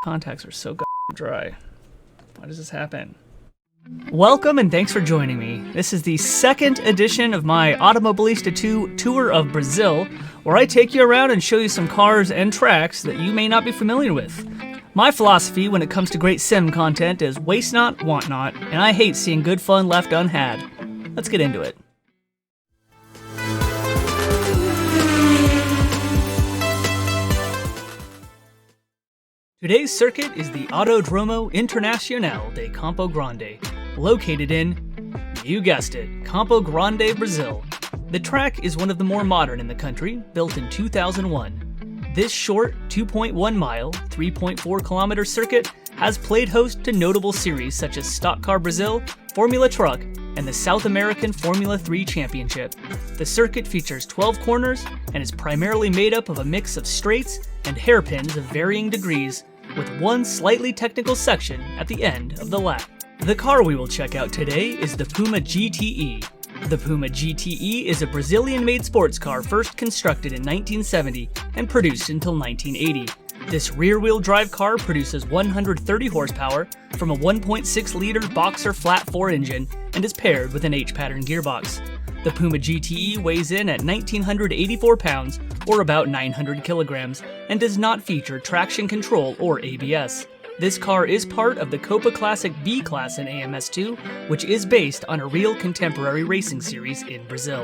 Contacts are so dry. Why does this happen? Welcome and thanks for joining me. This is the second edition of my Automobilista 2 tour of Brazil, where I take you around and show you some cars and tracks that you may not be familiar with. My philosophy when it comes to great sim content is waste not, want not, and I hate seeing good fun left unhad. Let's get into it. Today's circuit is the Autodromo Internacional de Campo Grande, located in, you guessed it, Campo Grande, Brazil. The track is one of the more modern in the country, built in 2001. This short, 2.1 mile, 3.4 kilometer circuit has played host to notable series such as Stock Car Brazil, Formula Truck, and the South American Formula 3 Championship. The circuit features 12 corners and is primarily made up of a mix of straights and hairpins of varying degrees, with one slightly technical section at the end of the lap. The car we will check out today is the Puma GTE. The Puma GTE is a Brazilian-made sports car first constructed in 1970 and produced until 1980. This rear-wheel drive car produces 130 horsepower from a 1.6-liter Boxer flat 4 engine and is paired with an H-pattern gearbox. The Puma GTE weighs in at 1,984 pounds, or about 900 kilograms, and does not feature traction control or ABS. This car is part of the Copa Classic B class in AMS2, which is based on a real contemporary racing series in Brazil.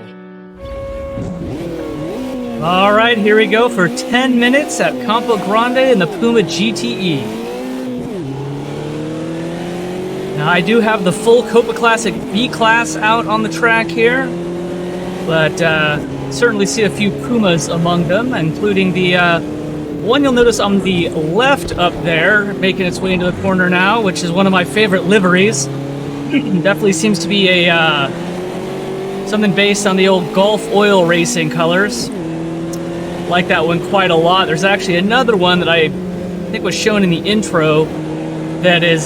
Alright, here we go for 10 minutes at Campo Grande in the Puma GTE. Now I do have the full Copa Classic B class out on the track here, but certainly see a few Pumas among them, including the one you'll notice on the left up there, making its way into the corner now, which is one of my favorite liveries. Definitely seems to be a something based on the old Gulf oil racing colors. Like that one quite a lot. There's actually another one that I think was shown in the intro that is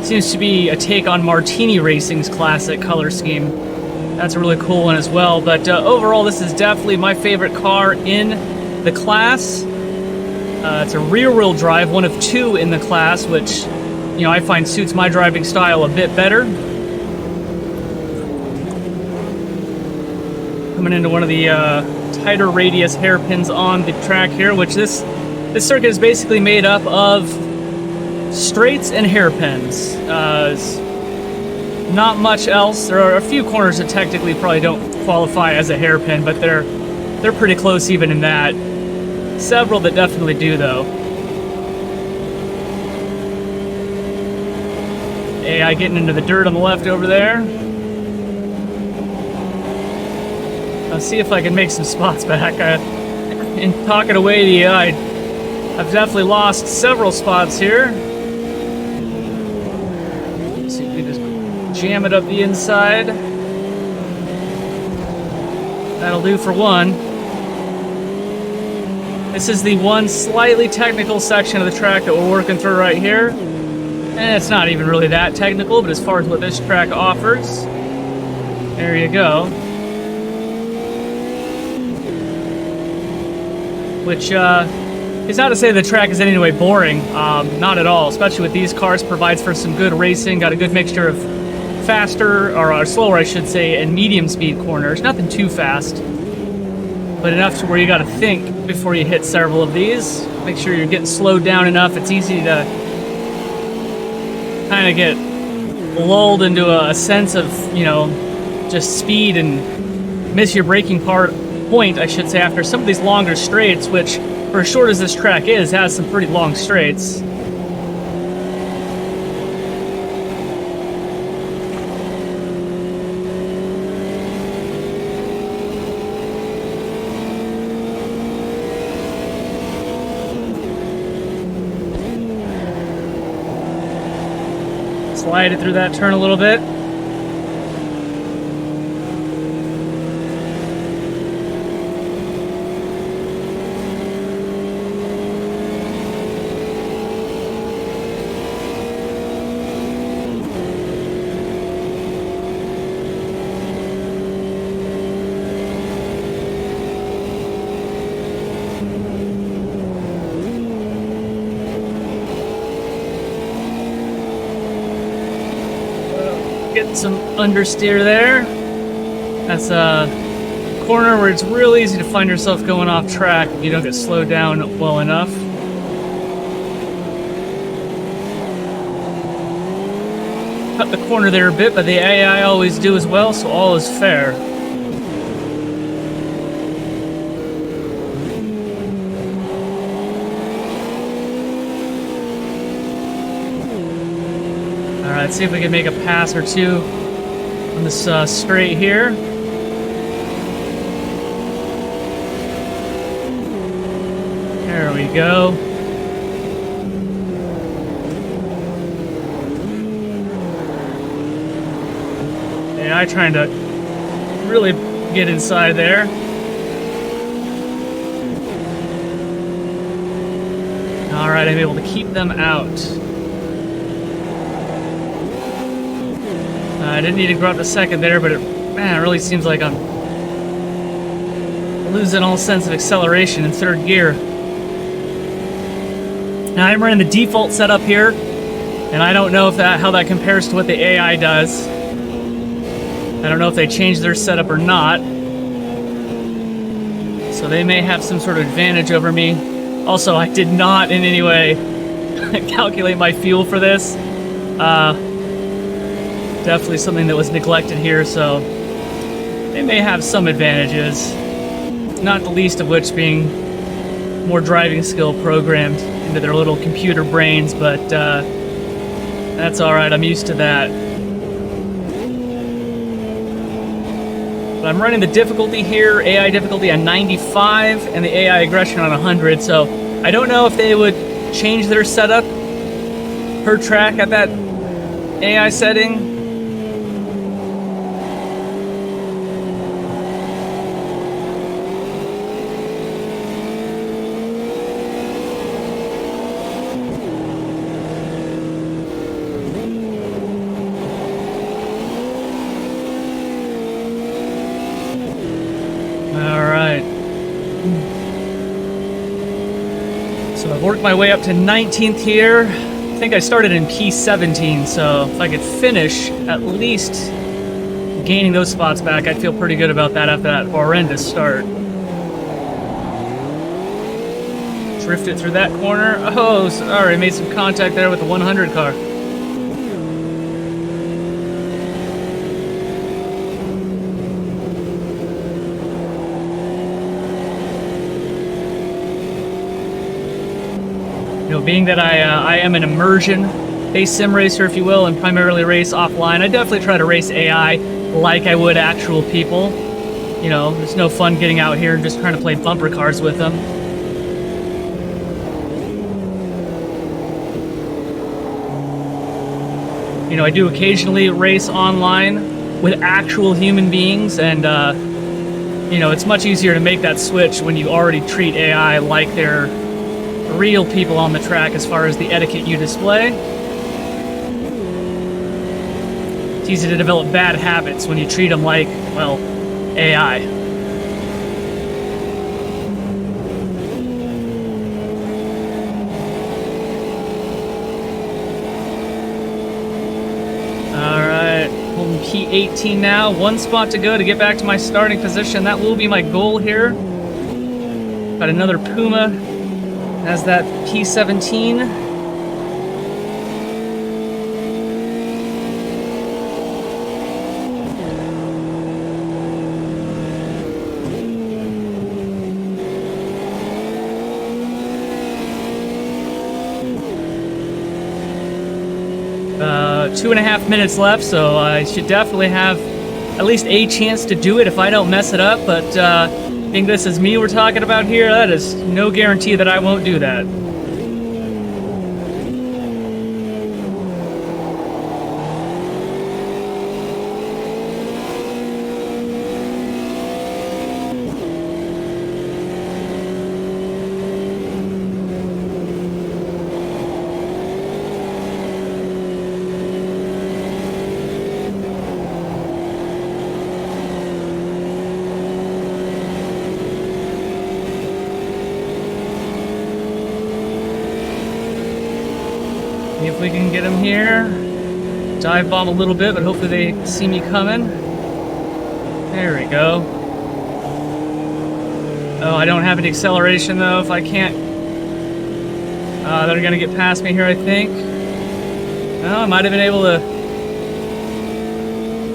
seems to be a take on Martini Racing's classic color scheme. That's a really cool one as well. But overall, this is definitely my favorite car in the class. It's a rear-wheel drive, one of two in the class, which, you know, I find suits my driving style a bit better. Coming into one of the tighter radius hairpins on the track here, which this circuit is basically made up of straights and hairpins. Not much else. There are a few corners that technically probably don't qualify as a hairpin, but they're pretty close even in that. Several that definitely do, though. AI getting into the dirt on the left over there. I'll see if I can make some spots back. In talking away the AI, I've definitely lost several spots here. Let's see if we just jam it up the inside. That'll do for one. This is the one slightly technical section of the track that we're working through right here. And it's not even really that technical, but as far as what this track offers, there you go. Which is not to say the track is in any way boring, not at all, especially with these cars. Provides for some good racing, got a good mixture of faster, or slower I should say, and medium speed corners. Nothing too fast, but enough to where you got to think before you hit several of these. Make sure you're getting slowed down enough. It's easy to kind of get lulled into a sense of, you know, just speed and miss your braking point, I should say, after some of these longer straights, which, for as short as this track is, has some pretty long straights. Slide it through that turn a little bit. Get some understeer there. That's a corner where it's real easy to find yourself going off track if you don't get slowed down well enough. Cut the corner there a bit, but the AI always do as well, so all is fair. Alright, let's see if we can make a pass or two on this straight here. There we go. AI trying to really get inside there. Alright, I'm able to keep them out. I didn't need to go up a second there, but it really seems like I'm losing all sense of acceleration in third gear. Now I'm running the default setup here, and I don't know if how that compares to what the AI does. I don't know if they changed their setup or not. So they may have some sort of advantage over me. Also, I did not in any way calculate my fuel for this. Definitely something that was neglected here, so they may have some advantages. Not the least of which being more driving skill programmed into their little computer brains, but that's alright, I'm used to that. But I'm running the difficulty here, AI difficulty on 95 and the AI aggression on 100, so I don't know if they would change their setup per track at that AI setting. So I've worked my way up to 19th here. I think I started in P17, so if I could finish at least gaining those spots back, I'd feel pretty good about that after that horrendous start. Drifted through that corner. Oh, sorry, made some contact there with the 100 car. Being that I am an immersion-based sim racer, if you will, and primarily race offline, I definitely try to race AI like I would actual people. You know, there's no fun getting out here and just trying to play bumper cars with them. You know, I do occasionally race online with actual human beings, and, you know, it's much easier to make that switch when you already treat AI like they're real people on the track as far as the etiquette you display. It's easy to develop bad habits when you treat them like, well, AI. Alright, holding P18 now. One spot to go to get back to my starting position. That will be my goal here. Got another Puma. Has that P17. Two and a half minutes left, so I should definitely have at least a chance to do it if I don't mess it up, but being this is me we're talking about here, that is no guarantee that I won't do that. See if we can get him here. dive bomb a little bit, but hopefully they see me coming. There we go. Oh, I don't have any acceleration though. If I can't, they're gonna get past me here, I think. Oh, I might have been able to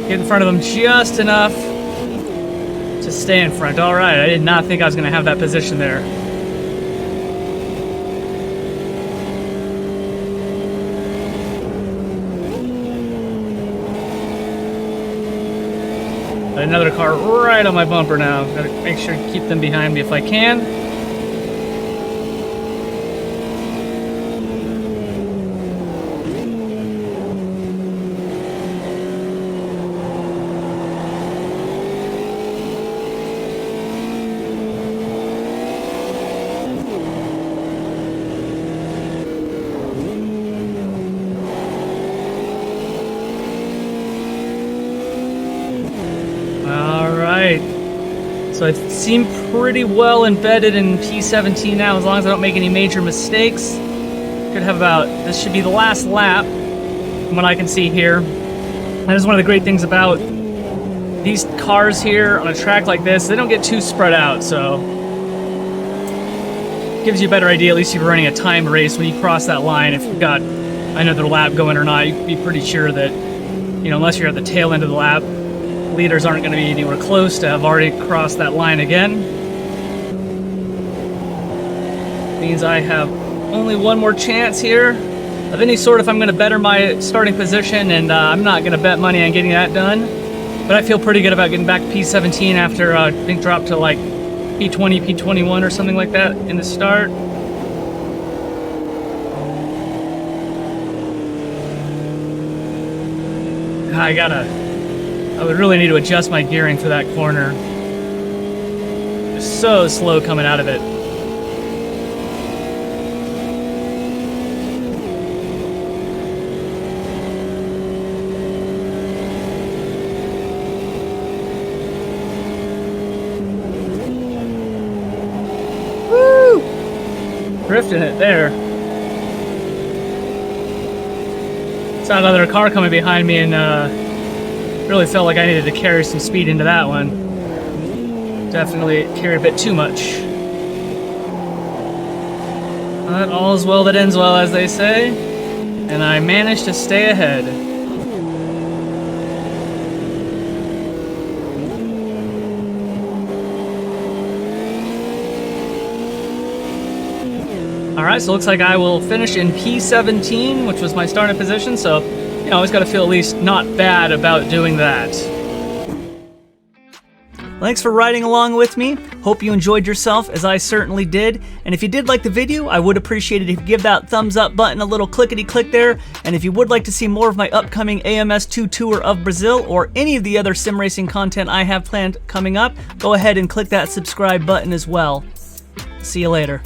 get in front of them just enough to stay in front. All right, I did not think I was gonna have that position there. Another car right on my bumper now. Gotta make sure to keep them behind me if I can. So I seem pretty well embedded in P17 now, as long as I don't make any major mistakes. Could have about, this should be the last lap, from what I can see here. That is one of the great things about these cars here on a track like this. They don't get too spread out, so it gives you a better idea, at least if you're running a time race when you cross that line. If you've got another lap going or not, you can be pretty sure that, you know, unless you're at the tail end of the lap, leaders aren't going to be anywhere close to have already crossed that line again. Means I have only one more chance here of any sort if I'm going to better my starting position, and I'm not going to bet money on getting that done. But I feel pretty good about getting back to P17 after I think dropped to like P20, P21 or something like that in the start. I would really need to adjust my gearing for that corner. It's so slow coming out of it. Woo! Drifting it there. Saw another car coming behind me and really felt like I needed to carry some speed into that one. Definitely carried a bit too much. But all is well that ends well, as they say. And I managed to stay ahead. Alright, so it looks like I will finish in P17, which was my starting position, so I always got to feel at least not bad about doing that. Thanks for riding along with me. Hope you enjoyed yourself, as I certainly did. And if you did like the video, I would appreciate it if you give that thumbs up button a little clickety-click there. And if you would like to see more of my upcoming AMS 2 tour of Brazil or any of the other sim racing content I have planned coming up, go ahead and click that subscribe button as well. See you later.